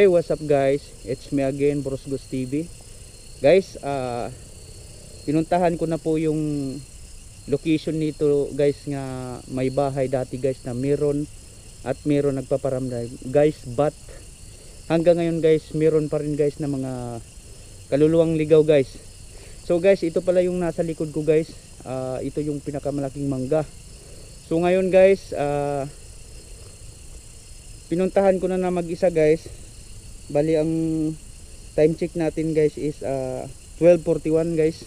Hey, what's up guys? It's me again, Bros Gus TV. Guys, pinuntahan ko na po yung location nito guys, nga may bahay dati guys na meron nagpaparamdam guys, but hanggang ngayon guys meron pa rin guys na mga kaluluwang ligaw guys. So guys, ito pala yung nasa likod ko guys. Ito yung pinakamalaking mangga. So ngayon guys, pinuntahan ko na mag-isa guys. Bali ang time check natin guys is 12:41 guys.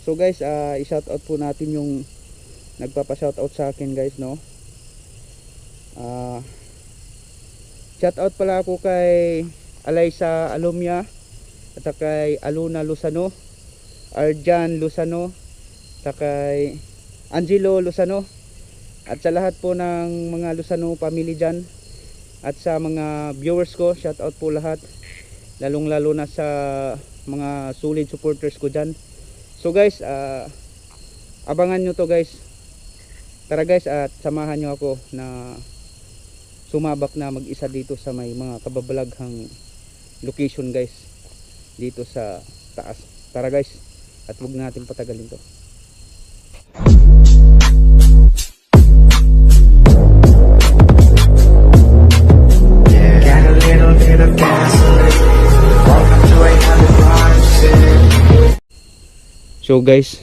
So guys, i-shoutout po natin yung nagpapa-shoutout sa akin guys, no. Shoutout pala ako kay Alaysa Alumia at kay Aluna Luzano, Arjan Luzano, at kay Angelo Luzano, at sa lahat po ng mga Luzano family dyan, at sa mga viewers ko, shoutout po lahat, lalong lalo na sa mga solid supporters ko dyan. So guys, abangan nyo to guys. Tara guys, at samahan nyo ako na sumabak na mag-isa dito sa may mga kababalaghang location guys, dito sa taas. Tara guys, at huwag natin patagalin to. So guys,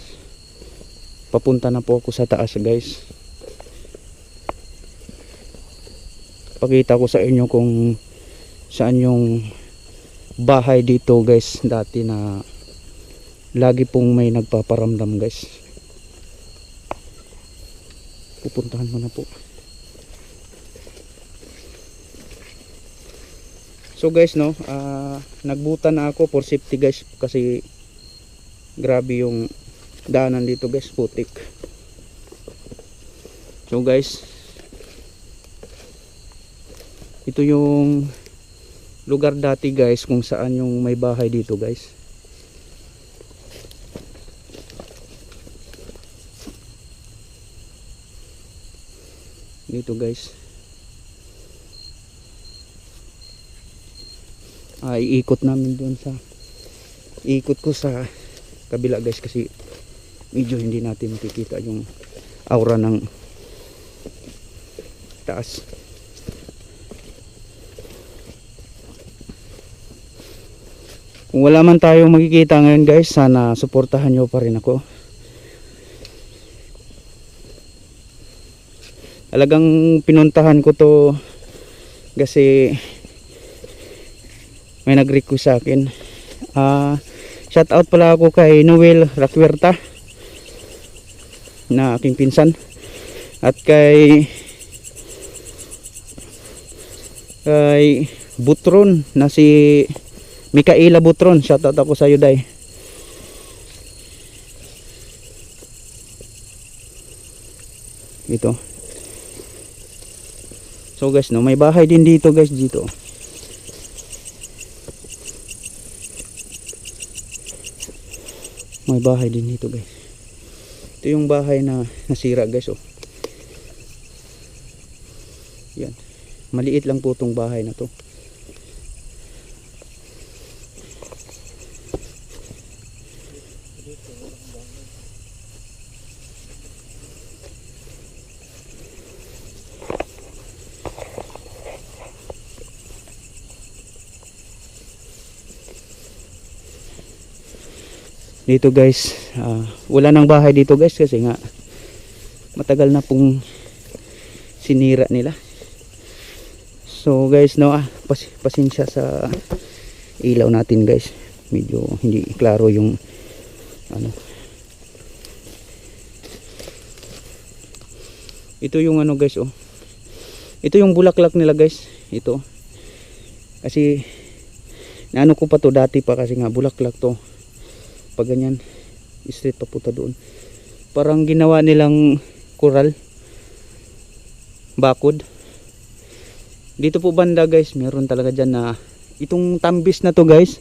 papunta na po ako sa taas guys. Pakita ko sa inyo kung saan yung bahay dito guys dati na lagi pong may nagpaparamdam guys. Pupuntahan mo na po. So guys, no, nagbuta na ako for safety guys, kasi grabe yung daanan dito guys, putik. So guys, ito yung lugar dati guys kung saan yung may bahay dito guys. Dito guys, iikot namin doon sa, iikot ko sa kabila guys, kasi medyo hindi natin makikita yung aura ng taas. Kung wala man tayo makikita ngayon guys, sana suportahan nyo pa rin ako. Talagang pinuntahan ko to kasi may nag-request sa akin. Shout out pala ako kay Noel Raquerta na aking pinsan, at kay Butron na si Mikaela Butron. Shout out ako sa iyo, day. Ito. So guys, no, may bahay din dito guys, dito. May bahay din dito guys. Ito yung bahay na nasira guys, oh. Yan. Maliit lang po tong bahay na to. Dito guys, wala nang bahay dito guys, kasi nga matagal na pong sinira nila. So guys, no, pasensya sa ilaw natin guys, medyo hindi klaro yung ano. Ito yung ano guys, oh. Ito yung bulaklak nila guys, ito. Kasi naano ko pa to dati pa, kasi nga bulaklak to. Pag ganyan, straight papunta doon. Parang ginawa nilang coral, bakod. Dito po banda guys, meron talaga dyan na itong tambis na to guys.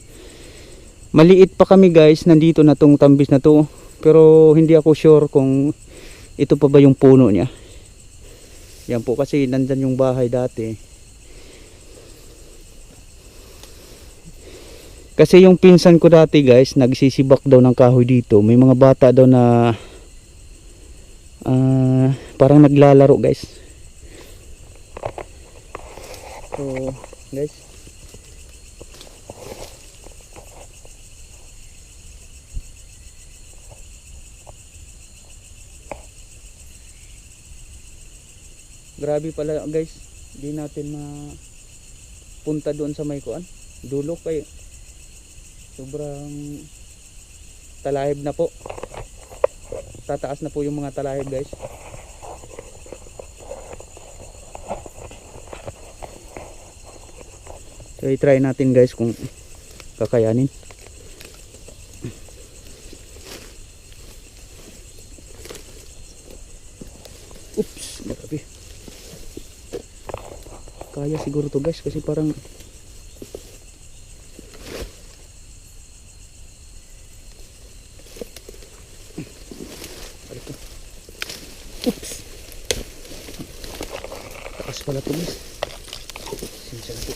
Maliit pa kami guys, nandito na tong tambis na to, pero hindi ako sure kung ito pa ba yung puno niya. Yan po, kasi nandyan yung bahay dati. Kasi yung pinsan ko dati guys, nagsisibak daw ng kahoy dito. May mga bata daw na parang naglalaro guys. So guys, grabe pala guys, di natin mapunta doon sa may kuan dulo kay sobrang talahib na po, tataas na po yung mga talahib guys. So i-try natin guys kung kakayanin. Oops, grabe. Kaya siguro to guys kasi parang oops, taas pala to guys. Sinsya na po.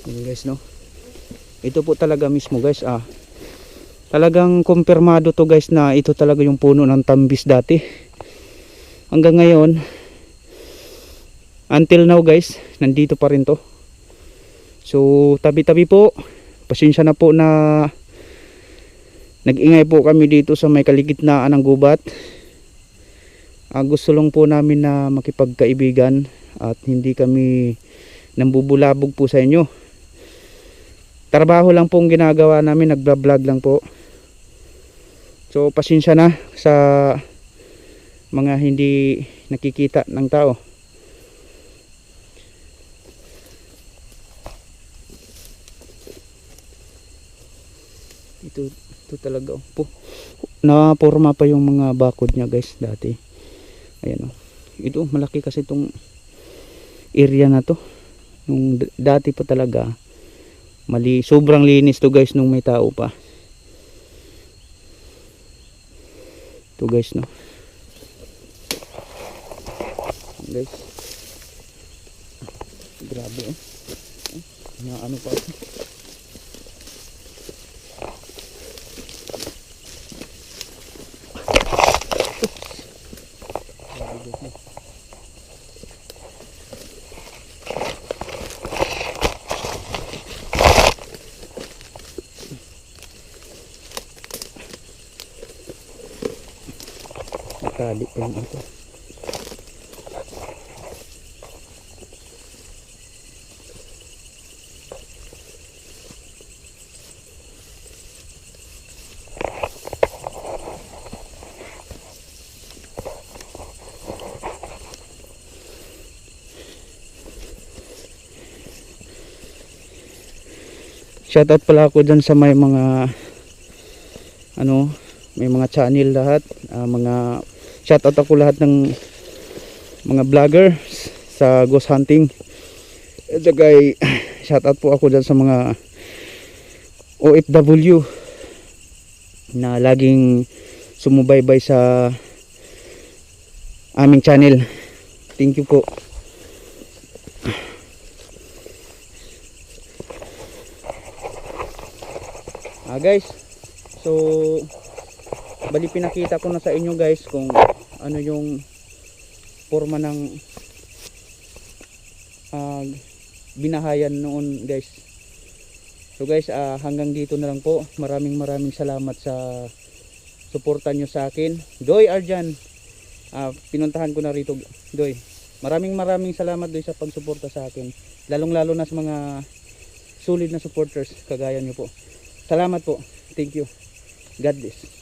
Yun guys no, ito po talaga mismo guys, talagang kumpirmado to guys na ito talaga yung puno ng tambis dati. Hanggang ngayon, until now guys, nandito pa rin to. So tabi-tabi po, pasensya na po na nag-ingay po kami dito sa may kaligitnaan ng gubat. Gusto lang po namin na makipagkaibigan at hindi kami nambubulabog po sa inyo. Trabaho lang pong ginagawa namin, nagba-vlog lang po. So pasensya na sa mga hindi nakikita ng tao. Ito talaga naporma pa yung mga bakod niya guys dati. Ayan ito malaki kasi itong area na to. Nung dati pa talaga sobrang linis to guys nung may tao pa. Ito guys no. Guys, grabe na ano pa. Nakali pa yung ito. Shoutout pala ako dyan sa may mga may mga channel lahat, mga shoutout ako lahat ng mga vloggers sa ghost hunting. At saka shoutout po ako dyan sa mga OFW na laging sumubaybay sa aming channel. Thank you po. Guys, so bali pinakita ko na sa inyo guys kung ano yung forma ng binahayan noon guys. So guys, hanggang dito na lang po. Maraming salamat sa suporta nyo sa akin. Doy Arjan, pinuntahan ko na rito Doy. Maraming salamat Doy sa pagsuporta sa akin, lalong lalo na sa mga solid na supporters kagaya nyo po. Salamat po. Thank you. God bless.